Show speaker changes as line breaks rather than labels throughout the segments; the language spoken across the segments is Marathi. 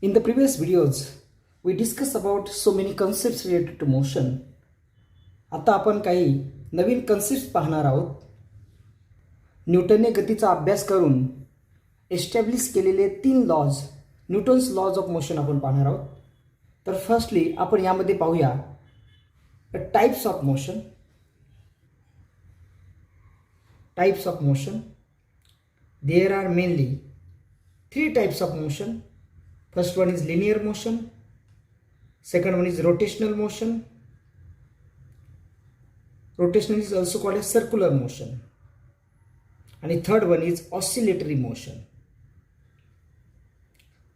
In the previous videos, we discussed about so many concepts related to motion. आता आपण काही नवीन कन्सेप्ट्स पाहणार आहोत. न्यूटनने गतीचा अभ्यास करून एस्टॅब्लिश केलेले 3 laws, Newton's laws of motion आपण पाहणार आहोत. तर फर्स्टली आपण यामध्ये पाहूया types of motion. Types of motion. There are mainly 3 types of motion. First one is linear motion. Second one is rotational motion. Rotational is also called as circular motion. And the third one is oscillatory motion.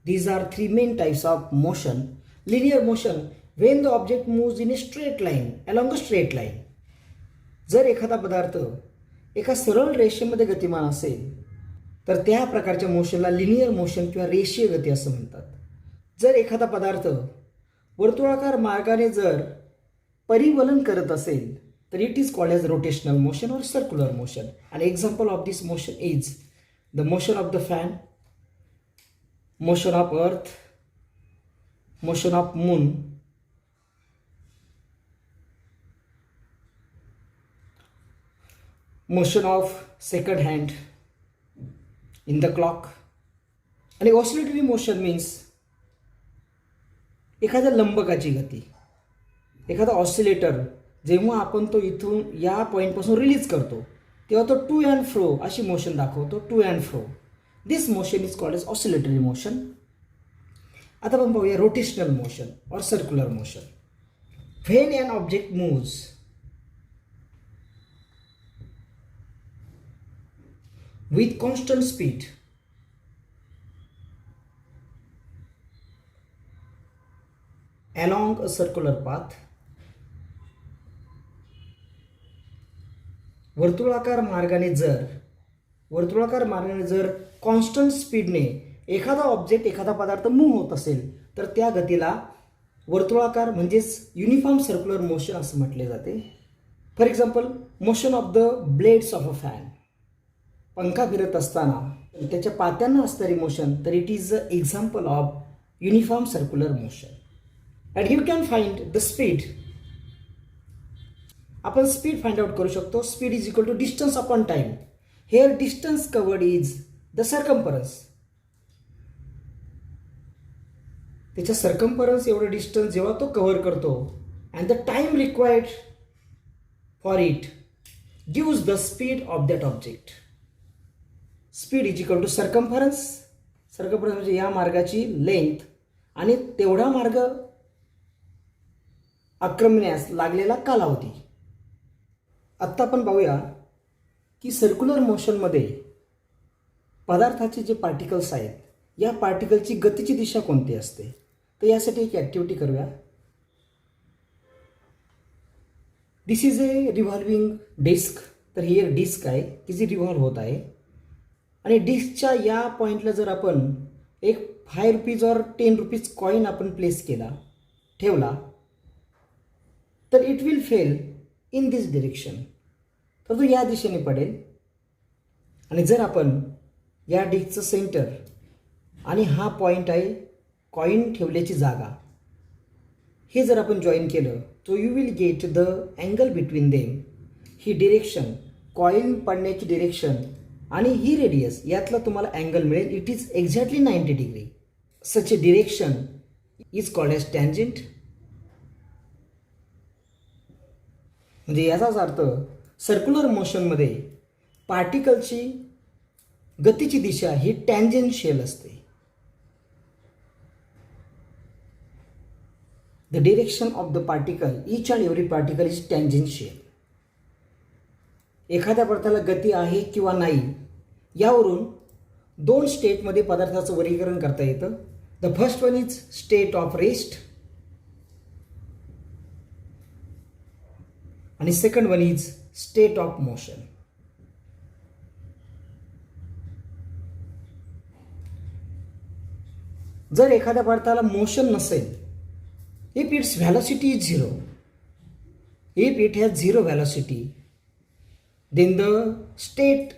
These are 3 main types of motion. Linear motion, when the object moves in a straight line, along a straight line. जर एखादा पदार्थ एका सरळ रेषेमध्ये गतिमान असेल तर त्या प्रकारच्या मोशनला लिनियर मोशन किंवा रेषीय गती असं म्हणतात. जर एखादा पदार्थ वर्तुळाकार मार्गाने जर परिवलन करत असेल तर it is called as rotational motion और circular motion. An example of this motion is the motion of the fan, motion of earth, motion of moon, motion of second hand in the clock. आणि ऑसिलेटरी मोशन मीन्स एखाद्या लंबकाची गती. एखादा ऑसिलेटर जेव्हा आपण तो इथून या पॉईंटपासून रिलीज करतो तेव्हा तो टू अँड फ्रो अशी मोशन दाखवतो. To and fro, this motion is called as oscillatory motion. आता आपण पाहूया रोटेशनल मोशन और circular motion. When an object moves with constant speed along a circular path, वर्तुळाकार मार्गाने जर कॉन्स्टंट स्पीडने एखादा ऑब्जेक्ट, एखादा पदार्थ मूव्ह होत असेल तर त्या गतीला वर्तुळाकार म्हणजेच युनिफॉर्म सर्क्युलर मोशन असं म्हटले जाते. For example, motion of the blades of a fan. पंखा फिरत असताना त्याच्या पात्यांना असणारी मोशन, तर it is a example of uniform circular motion. And you can find the speed. आपण स्पीड फाइंड आउट करू शकतो. Speed is equal to distance upon time. Here distance covered is the circumference. त्याच्या सर्कम्फरन्स एवढं डिस्टन्स जेव्हा तो कव्हर करतो and the time required for it gives the speed of that object. Speed is equal to circumference. Circumference म्हणजे या मार्गाची लेंथ आणि तेवढा मार्ग आक्रमण्यास लागलेला कालावधी. आत्ता आपण पाहूया की सर्क्युलर मोशनमध्ये पदार्थाचे जे पार्टिकल्स आहेत या पार्टिकलची गतीची दिशा कोणती असते. तर यासाठी एक ॲक्टिव्हिटी करूया. दिस इज ए रिव्हॉल्विंग डिस्क. तर ही एक डिस्क आहे की जी रिव्हॉल्व होत आहे आणि डिस्कच्या या पॉईंटला जर आपण एक 5 रुपीज और 10 रुपीज कॉईन आपण प्लेस ठेवला तर it will fail in this direction. तर तो या दिशेने पडेल. आणि जर आपण या डिस्कचं सेंटर आणि हा पॉईंट आहे कॉईन ठेवल्याची जागा, हे जर आपण जॉईन केलं तो you will get the angle between them. ही डिरेक्शन, कॉईन पडण्याची डिरेक्शन आणि ही रेडियस यातला तुम्हाला अँगल मिळेल. It is exactly 90 degree. Such a direction is called as tangent. म्हणजे याचाच अर्थ सर्क्युलर मोशनमध्ये पार्टिकलची गतीची दिशा ही टँजेन्शियल असते. The direction of the particle, each and every particle is tangential. एखाद्या पदार्थाला गती आहे किंवा नाही यावरून 2 स्टेटमध्ये पदार्थाचं वर्गीकरण करता येतं. The first one is state of rest आणि second one is state of motion. जर एखाद्या पदार्थाला मोशन नसेल, if its velocity is 0, if it has 0 velocity, then the state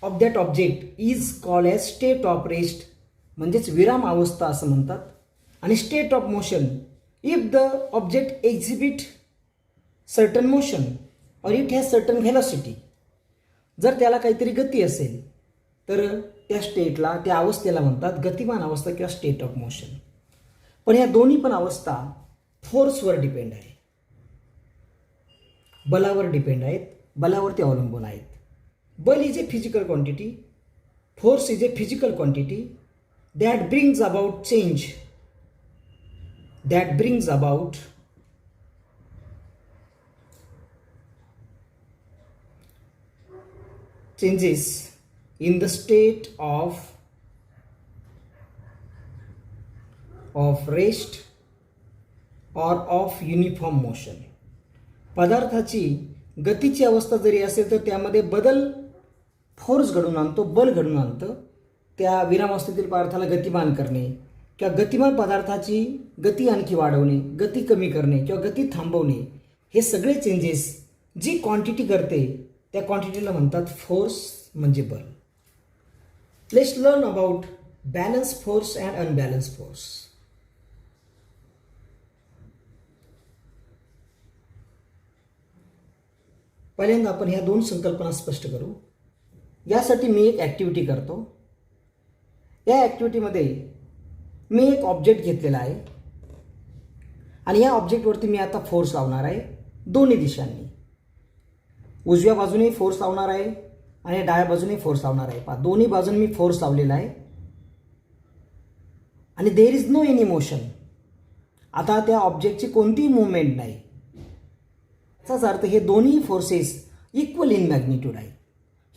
of that object is called as state of rest, म्हणजेच विराम अवस्था असं म्हणतात. आणि state of motion if the object exhibit certain motion और इट हॅज सर्टन व्हेलॉसिटी. जर त्याला काहीतरी गती असेल तर त्या स्टेटला, त्या अवस्थेला म्हणतात गतिमान अवस्था किंवा स्टेट ऑफ मोशन. पण ह्या दोन्ही पण अवस्था फोर्सवर डिपेंड आहे, बलावर डिपेंड आहेत, बलावरती अवलंबून आहेत. बल is a physical quantity, force is a physical quantity that brings about change, that brings about changes in the state of rest or of uniform motion. पदार्थाची गतीची अवस्था जरी असेल तर त्यामध्ये बदल फोर्स घडून आणतो, बल घडून आणतं. त्या विरामावस्थेतील पदार्थाला गतिमान करणे किंवा गतिमान पदार्थाची गती आणखी वाढवणे, गती कमी करणे किंवा गती थांबवणे, हे सगळे चेंजेस जी क्वांटिटी करते त्या क्वांटिटीला म्हणतात फोर्स म्हणजे बल. Let's learn about balance force and unbalance force. पहिल्यांदा आपण ह्या दोन संकल्पना स्पष्ट करू. यासाठी मी एक ॲक्टिव्हिटी करतो. या ॲक्टिव्हिटीमध्ये मी एक ऑब्जेक्ट घेतलेला आहे आणि या ऑब्जेक्टवरती मी आता फोर्स लावणार आहे दोन्ही दिशांनी. उजव्या बाजूने फोर्स लावणार आहे आणि डाव्या बाजूने फोर्स लावणार आहे. पहा, दोन्ही बाजूने मी फोर्स लावलेला आहे आणि there is no any motion. आता त्या ऑब्जेक्टची कोणतीही मुवमेंट नाही. याचाच अर्थ हे दोन्ही फोर्सेस इक्वल इन मॅग्निट्यूड आहेत.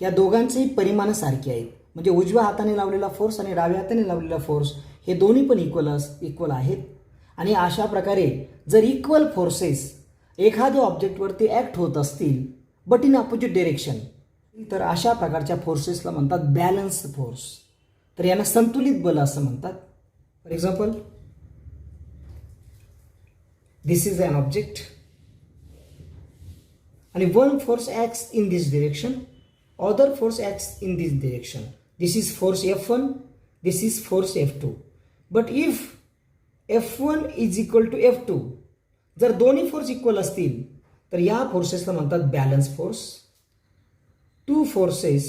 या दोघांचेही परिमाण सारखे आहेत. म्हणजे उजव्या हाताने लावलेला फोर्स आणि डाव्या हाताने लावलेला फोर्स हे दोन्ही पण इक्वल आहेत. आणि अशा प्रकारे जर इक्वल फोर्सेस एखाद्या ऑब्जेक्टवरती ॲक्ट होत असतील बट इन अपोजिट डिरेक्शन, तर अशा प्रकारच्या फोर्सेसला म्हणतात बॅलन्स फोर्स. तर यांना संतुलित बल असं म्हणतात. For example, this is an object आणि one force acts in this direction, other force acts in this direction. This is force F1, this is force F2. But if F1 is equal to F2, जर दोन्ही फोर्स इक्वल असतील तर या फोर्सेसला म्हणतात balance force. Two forces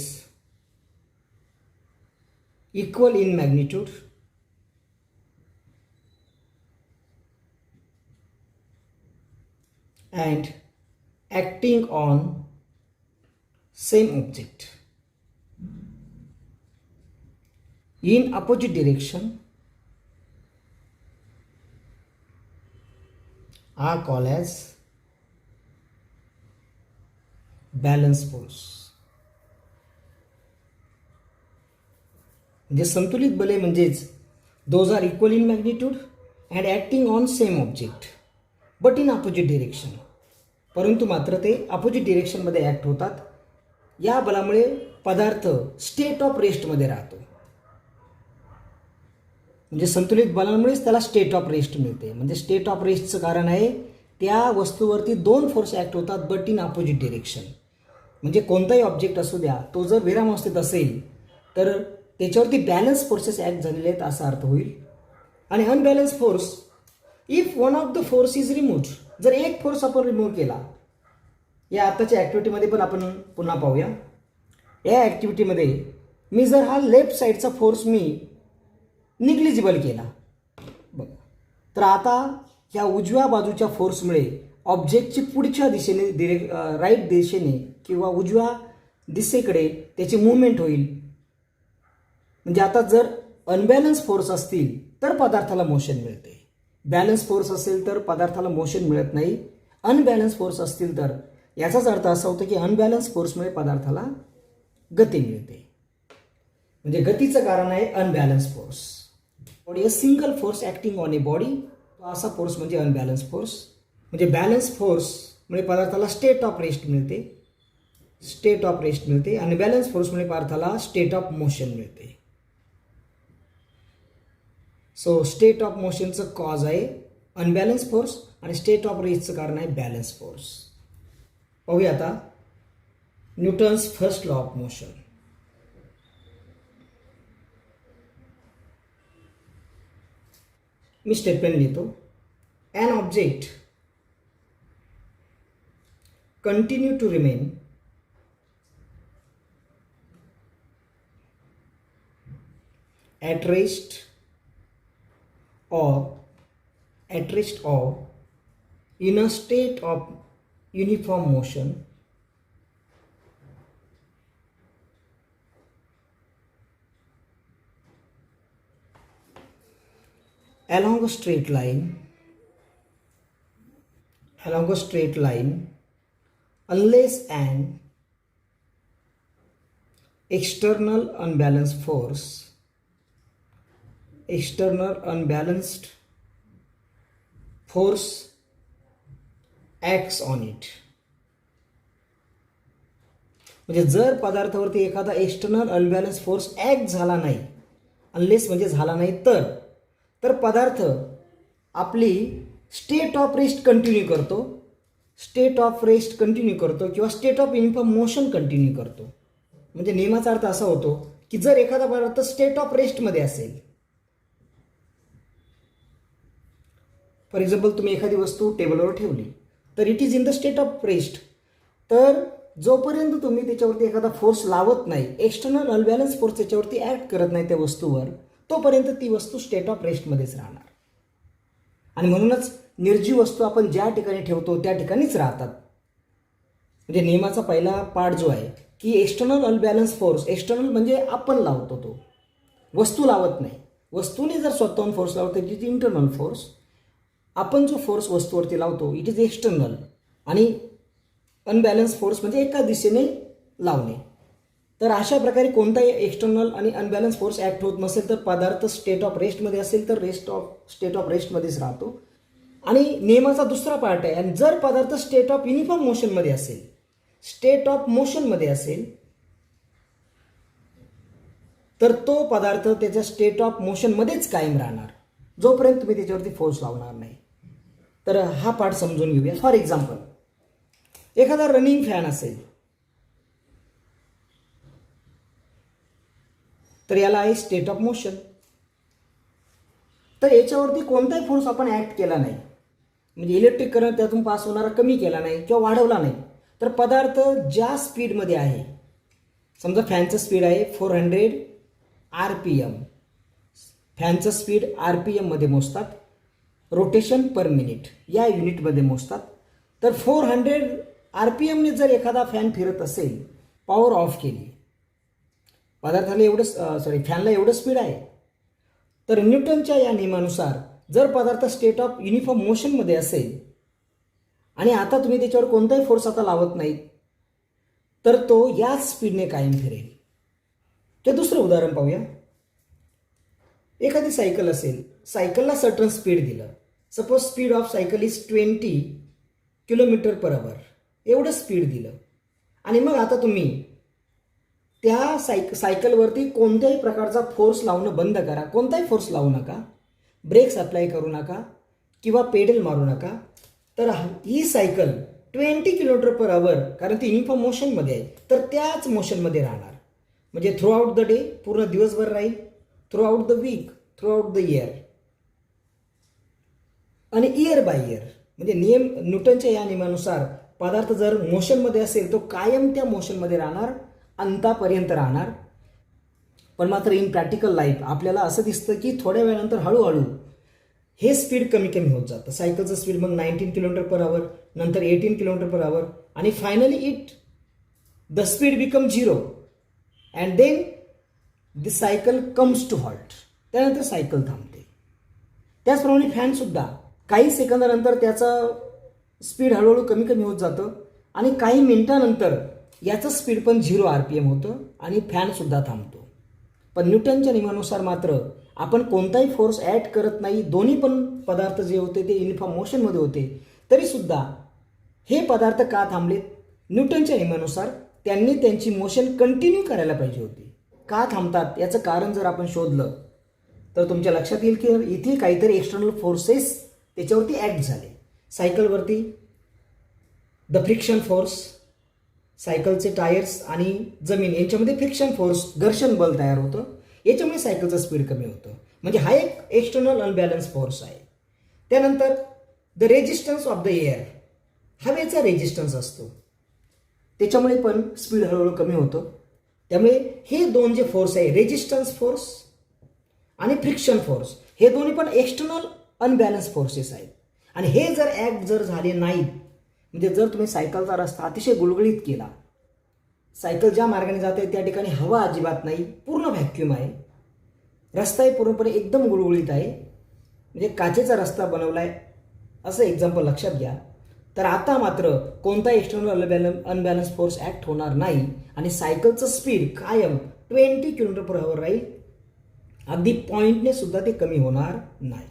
equal in magnitude and acting on same object in opposite direction are called as balance force. म्हणजे संतुलित बले म्हणजेच those are equal in magnitude and acting on same object but in opposite direction. परंतु मात्र ते अपोजिट डिरेक्शनमध्ये ॲक्ट होतात. या बलामुळे पदार्थ स्टेट ऑफ रेस्टमध्ये राहतो. म्हणजे संतुलित बलामुळेच त्याला स्टेट ऑफ रेस्ट मिळते. म्हणजे स्टेट ऑफ रेस्टचं कारण आहे त्या वस्तूवरती दोन फोर्स ॲक्ट होतात बट इन अपोजिट डिरेक्शन. म्हणजे कोणताही ऑब्जेक्ट असू द्या, तो जर विरामावस्थेत असेल तर त्याच्यावरती बॅलन्स फोर्सेस ॲक्ट झालेले आहेत असा अर्थ होईल. आणि unbalance force, if one of the force is removed, जर एक फोर्स आपण रिमूव्ह केला. या आताच्या ॲक्टिव्हिटीमध्ये पण आपण पुन्हा पाहूया. या ॲक्टिव्हिटीमध्ये मी जर हा लेफ्ट साईडचा फोर्स मी निग्लिजिबल केला बघा, तर आता ह्या उजव्या बाजूच्या फोर्समुळे ऑब्जेक्टची पुढच्या दिशेने राईट दिशेने किंवा उजव्या दिशेकडे त्याची मूवमेंट होईल. म्हणजे आता जर अनबॅलन्स फोर्स असतील तर पदार्थाला मोशन मिळते. बॅलन्स फोर्स असेल तर पदार्थाला मोशन मिळत नाही. अनबॅलन्स फोर्स असतील तर याचाच अर्थ असा होतो की अनबॅलन्स फोर्समुळे पदार्थाला गती मिळते. म्हणजे गतीचं कारण आहे unbalance force. Body a single force acting on a body, असा फोर्स म्हणजे अनबॅलन्स फोर्स. म्हणजे बॅलन्स फोर्समुळे पदार्थाला स्टेट ऑफ रेस्ट मिळते, स्टेट ऑफ रेस्ट मिळते. अनबॅलन्स फोर्समुळे पदार्थाला स्टेट ऑफ मोशन मिळते. सो स्टेट ऑफ मोशनचं कॉज आहे अनबॅलन्स फोर्स आणि स्टेट ऑफ रेस्टचं कारण आहे बॅलन्स फोर्स. पाहूया आता Newton's first law of motion. मी स्टेटमेंट लिहितो. An object continue to remain at rest or in a state of uniform motion along a straight line unless an external unbalanced force acts on it. म्हणजे जर पदार्थावरती एखादा एक्सटर्नल अनबॅलन्स फोर्स ॲक्ट झाला नाही, अनलेस म्हणजे झाला नाही तर पदार्थ आपली स्टेट ऑफ रेस्ट कंटिन्यू करतो किंवा state of uniform motion continue करतो. म्हणजे नियमाचा अर्थ असा होतो की जर एखादा पदार्थ स्टेट ऑफ रेस्टमध्ये असेल, फॉर एक्झाम्पल तुम्ही एखादी वस्तू टेबलवर ठेवली तर it is in the state of rest, तर जोपर्यंत तुम्ही त्याच्यावरती एखादा फोर्स लावत नाही, एक्सटर्नल अनबॅलन्स फोर्स त्याच्यावरती ॲक्ट करत नाही त्या वस्तूवर, तोपर्यंत ती वस्तू स्टेट ऑफ रेस्टमध्येच राहणार. आणि म्हणूनच निर्जीव वस्तू आपण ज्या ठिकाणी ठेवतो त्या ठिकाणीच राहतात. म्हणजे नियमाचा पहिला पार्ट जो आहे की एक्सटर्नल अनबॅलन्स फोर्स, एक्सटर्नल म्हणजे आपण लावतो, तो वस्तू लावत नाही. वस्तूने जर स्वतःहून फोर्स लावतो इट इज इंटरनल फोर्स. आपण जो फोर्स वस्तूवरती लावतो इट इज एक्सटर्नल. आणि अनबॅलन्स फोर्स म्हणजे एका दिशेने लावणे. तर अशा प्रकारे कोणताही एक्सटर्नल आणि अनबॅलन्स फोर्स ॲक्ट होत नसेल तर पदार्थ स्टेट ऑफ रेस्टमध्ये असेल तर स्टेट ऑफ रेस्टमध्येच राहतो. आणि नियमाचा दुसरा पार्ट आहे, आणि जर पदार्थ स्टेट ऑफ युनिफॉर्म मोशनमध्ये असेल तर तो पदार्थ त्याच्या स्टेट ऑफ मोशनमध्येच कायम राहणार जोपर्यंत तुम्ही त्याच्यावरती फोर्स लावणार नाही. तर हा पार्ट समजून घेऊया. फॉर एक्झाम्पल एखादा रनिंग फॅन असेल तर याला आहे स्टेट ऑफ मोशन. तर याच्यावरती कोणताही फोर्स आपण ॲक्ट केला नाही, म्हणजे इलेक्ट्रिक करंट त्यातून पास होणारा कमी केला नाही किंवा वाढवला नाही, तर पदार्थ ज्या स्पीडमध्ये आहे, समजा फॅनचं स्पीड आहे 400 RPM, फॅनचं स्पीड RPM मध्ये मोजतात, रोटेशन पर मिनिट या युनिटमध्ये मोजतात. तर 400 RPMने जर एखादा फॅन फिरत असेल, पॉवर ऑफ केली, फॅनला एवढं स्पीड आहे, तर न्यूटनच्या या नियमानुसार जर पदार्थ स्टेट ऑफ युनिफॉर्म मोशनमध्ये असेल आणि आता तुम्ही त्याच्यावर कोणताही फोर्स आता लावत नाही, तर तो याच स्पीडने कायम फिरेल. ते दुसरं उदाहरण पाहूया. एखादी सायकल असेल, सायकलला सर्टन स्पीड दिलं, suppose speed of cycle is 20 km/h, एवढं स्पीड दिलं, आणि मग आता तुम्ही त्या सायकलवरती कोणत्याही प्रकारचा फोर्स लावणं बंद करा, कोणताही फोर्स लावू नका, ब्रेक्स अप्लाय करू नका किंवा पेडल मारू नका, तर ही सायकल 20 km/h, कारण ती युनिफॉर्म मोशनमध्ये आहे, तर त्याच मोशनमध्ये राहणार. म्हणजे थ्रू आउट द डे, पूर्ण दिवसभर राहील, throughout the week, throughout the year, आणि इयर बाय इयर. म्हणजे न्यूटनच्या या नियमानुसार पदार्थ जर मोशनमध्ये असेल तो कायम त्या मोशनमध्ये राहणार, अंतापर्यंत राहणार. पण मात्र इन प्रॅक्टिकल लाईफ आपल्याला असं दिसतं की थोड्या वेळानंतर हळूहळू हे स्पीड कमी कमी होत जातं. सायकलचं स्पीड मग 19 km/h, नंतर 18 km/h, आणि finally the speed become 0 and then the cycle comes to halt. त्यानंतर सायकल थांबते. त्याचप्रमाणे फॅनसुद्धा काही सेकंदानंतर त्याचा स्पीड हळूहळू कमी कमी होत जातं, आणि काही मिनिटानंतर याचं स्पीड पण 0 RPM होतं आणि फॅनसुद्धा थांबतो. पण न्यूटनच्या नियमानुसार मात्र आपण कोणताही फोर्स ॲड करत नाही, दोन्ही पण पदार्थ जे होते ते युनिफॉर्म मोशनमध्ये होते, तरीसुद्धा हे पदार्थ का थांबलेत? न्यूटनच्या नियमानुसार त्यांनी त्यांची मोशन कंटिन्यू करायला पाहिजे होती. का थांबतात याचं कारण जर आपण शोधलं तर तुमच्या लक्षात येईल की इथे काहीतरी एक्सटर्नल फोर्सेस त्याच्यावरती ॲक्ट झाले. सायकलवरती द फ्रिक्शन फोर्स, सायकलचे टायर्स आणि जमीन यांच्यामध्ये फ्रिक्शन फोर्स, घर्षण बल तयार होतं, याच्यामुळे सायकलचं स्पीड कमी होतं. म्हणजे हा एक एक्सटर्नल अनबॅलन्स फोर्स आहे. त्यानंतर the resistance of the air, हवेचा रेजिस्टन्स असतो, त्याच्यामुळे पण स्पीड हळूहळू कमी होतो. त्यामुळे हे दोन जे फोर्स आहे, रेजिस्टन्स फोर्स आणि फ्रिक्शन फोर्स, हे दोन्ही पण एक्सटर्नल अनबॅलन्स फोर्सेस आहेत. आणि हे जर ॲक्ट जर झाले नाहीत, म्हणजे जर तुम्ही सायकलचा रस्ता अतिशय गुळगुळीत केला, सायकल ज्या मार्गाने जाते त्या ठिकाणी हवा अजिबात नाही, पूर्ण व्हॅक्यूम आहे, रस्ताही पूर्णपणे एकदम गुळगुळीत आहे, म्हणजे काचेचा रस्ता बनवला आहे असं एक्झाम्पल लक्षात घ्या, तर आता मात्र कोणता एक्सटर्नल अनबॅलन्स फोर्स ॲक्ट होणार नाही आणि सायकलचं स्पीड कायम 20 km/h राहील. अगदी पॉईंटने सुद्धा ते कमी होणार नाही.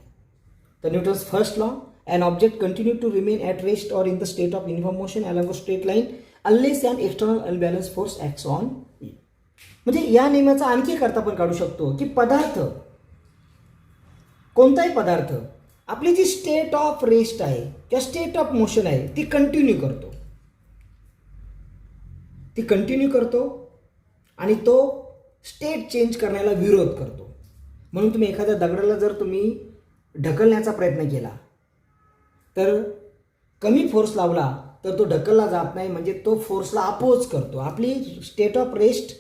तर Newton's first law, an object continue to remain at rest or in the state of uniform motion along a straight line unless an external unbalanced force acts on it. म्हणजे या नियमाचा आणखी एक अर्थ आपण काढू शकतो की पदार्थ, कोणताही पदार्थ आपली जी स्टेट ऑफ रेस्ट आहे किंवा स्टेट ऑफ मोशन आहे ती कंटिन्यू करतो आणि तो स्टेट चेंज करण्याला विरोध करतो. म्हणून तुम्ही एखाद्या दगडाला जर तुम्ही ढकलण्याचा प्रयत्न केला तर कमी फोर्स लावला तर तो ढकलला जात नाही, म्हणजे तो फोर्सला अपोज करतो. आपली स्टेट ऑफ रेस्ट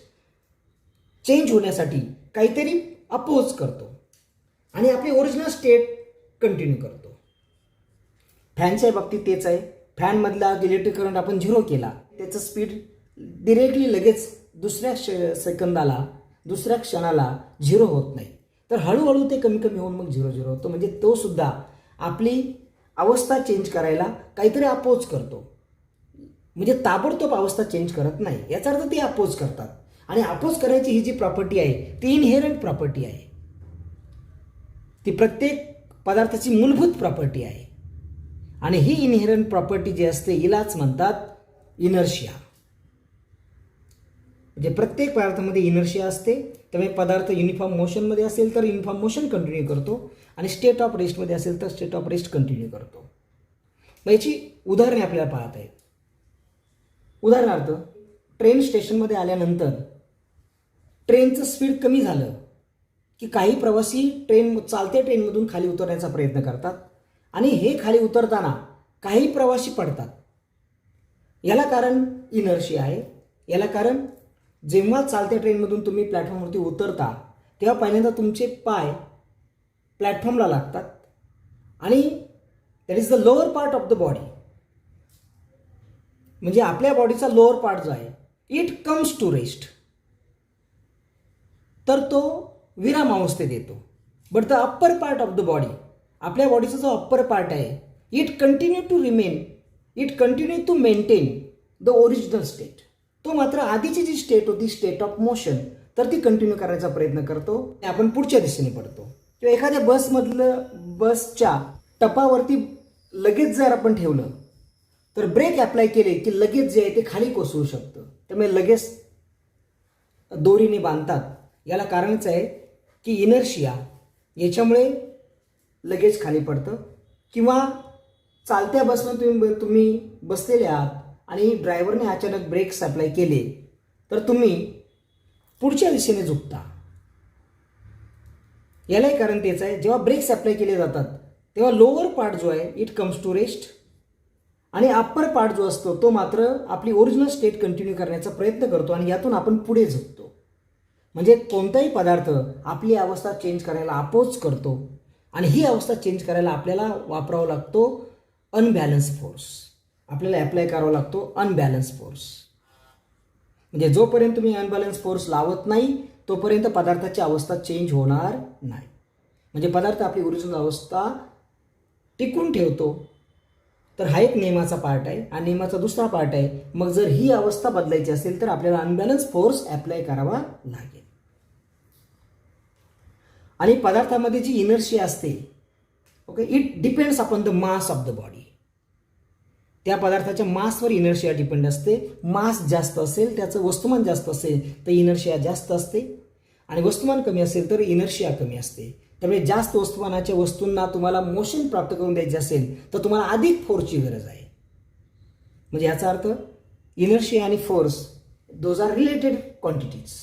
चेंज होण्यासाठी काहीतरी अपोज करतो आणि आपली ओरिजिनल स्टेट कंटिन्यू करतो. फॅनच्या बाबतीत तेच आहे. फॅनमधला इलेक्ट्रिक करंट आपण 0 केला, त्याचं स्पीड डिरेक्टली लगेच दुसऱ्या सेकंदाला, दुसऱ्या क्षणाला 0 होत नाही, तर हळूहळू ते कमी कमी होऊन मग 0 होतं. म्हणजे तो सुद्धा आपली अवस्था चेंज करायला काहीतरी अपोज करतो, म्हणजे ताबडतोब अवस्था चेंज करत नाही. याचा अर्थ ते अपोज करतात. आणि अपोज करायची ही जी प्रॉपर्टी आहे ती इनहेरंट प्रॉपर्टी आहे, ती प्रत्येक पदार्थाची मूलभूत प्रॉपर्टी आहे. आणि ही इनहेरंट प्रॉपर्टी जी असते हिलाच म्हणतात इनर्शिया. म्हणजे प्रत्येक पदार्थामध्ये इनर्शिया असते. त्यामुळे पदार्थ युनिफॉर्म मोशनमध्ये असेल तर युनिफॉर्म मोशन कंटिन्यू करतो आणि स्टेट ऑफ रेस्टमध्ये असेल तर स्टेट ऑफ रेस्ट कंटिन्यू करतो. मग याची उदाहरणे आपल्याला पाहत आहेत. उदाहरणार्थ, ट्रेन स्टेशनमध्ये आल्यानंतर ट्रेनचं स्पीड कमी झालं की काही प्रवासी चालत्या ट्रेनमधून खाली उतरण्याचा प्रयत्न करतात आणि हे खाली उतरताना काही प्रवासी पडतात. याला कारण इनर्शिया आहे. याला कारण जेव्हा चालत्या ट्रेनमधून तुम्ही प्लॅटफॉर्मवरती उतरता तेव्हा पहिल्यांदा तुमचे पाय प्लॅटफॉर्मला लागतात आणि that is the lower part of the body, म्हणजे आपल्या बॉडीचा लोअर पार्ट जो आहे इट कम्स टू रेस्ट, तर तो विरामावस्थेत येतो. But the upper part of the body, आपल्या बॉडीचा जो अप्पर पार्ट आहे it continue to maintain the original state. तो मात्र आधीची जी स्टेट होती, स्टेट ऑफ मोशन, तर ती कंटिन्यू करण्याचा प्रयत्न करतो. आपण पुढच्या दिशेने पडतो. किंवा एखाद्या बसच्या टपावरती लगेच जर आपण ठेवलं तर ब्रेक अप्लाय केले की लगेच जे आहे ते खाली कोसळू शकतं. त्यामुळे लगेच दोरीने बांधतात. याला कारणच आहे की इनर्शिया, याच्यामुळे लगेच खाली पडतं. किंवा चालत्या बसमध्ये तुम्ही बसलेले आहात आणि ड्रायव्हरने अचानक ब्रेक्स अप्लाय केले तर तुम्ही पुढच्या दिशेने झुकता. यालाही कारण तेच आहे. जेव्हा ब्रेक्स अप्लाय केले जातात तेव्हा लोअर पार्ट जो आहे इट कम्स टू रेस्ट आणि अप्पर पार्ट जो असतो तो मात्र आपली ओरिजिनल स्टेट कंटिन्यू करण्याचा प्रयत्न करतो आणि यातून आपण पुढे झुकतो. म्हणजे कोणताही पदार्थ आपली अवस्था चेंज करायला अपोज करतो आणि ही अवस्था चेंज करायला आपल्याला वापरावा लागतो अनबॅलन्स फोर्स, आपल्याला अप्लाय करावा लागतो अनबॅलन्स फोर्स. म्हणजे जोपर्यंत तुम्ही अनबॅलन्स फोर्स लावत नाही तोपर्यंत पदार्थाची अवस्था चेंज होणार नाही. म्हणजे पदार्थ आपली ओरिजिनल अवस्था टिकून ठेवतो. तर हा एक नियमाचा पार्ट आहे. हा नियमाचा दुसरा पार्ट आहे, मग जर ही अवस्था बदलायची असेल तर आपल्याला अनबॅलन्स फोर्स अप्लाय करावा लागेल. आणि पदार्थामध्ये जी इनर्शिया असते, okay, it depends upon the mass of the body. त्या पदार्थाच्या मासवर इनर्शिया डिपेंड असते. मास जास्त असेल, त्याचं वस्तुमान जास्त असेल तर इनर्शिया जास्त असते आणि वस्तुमान कमी असेल तर इनर्शिया कमी असते. त्यामुळे जास्त वस्तुमानाच्या वस्तूंना तुम्हाला मोशन प्राप्त करून द्यायचे असेल तर तुम्हाला अधिक फोर्सची गरज आहे. म्हणजे याचा अर्थ इनर्शिया आणि force those are related quantities.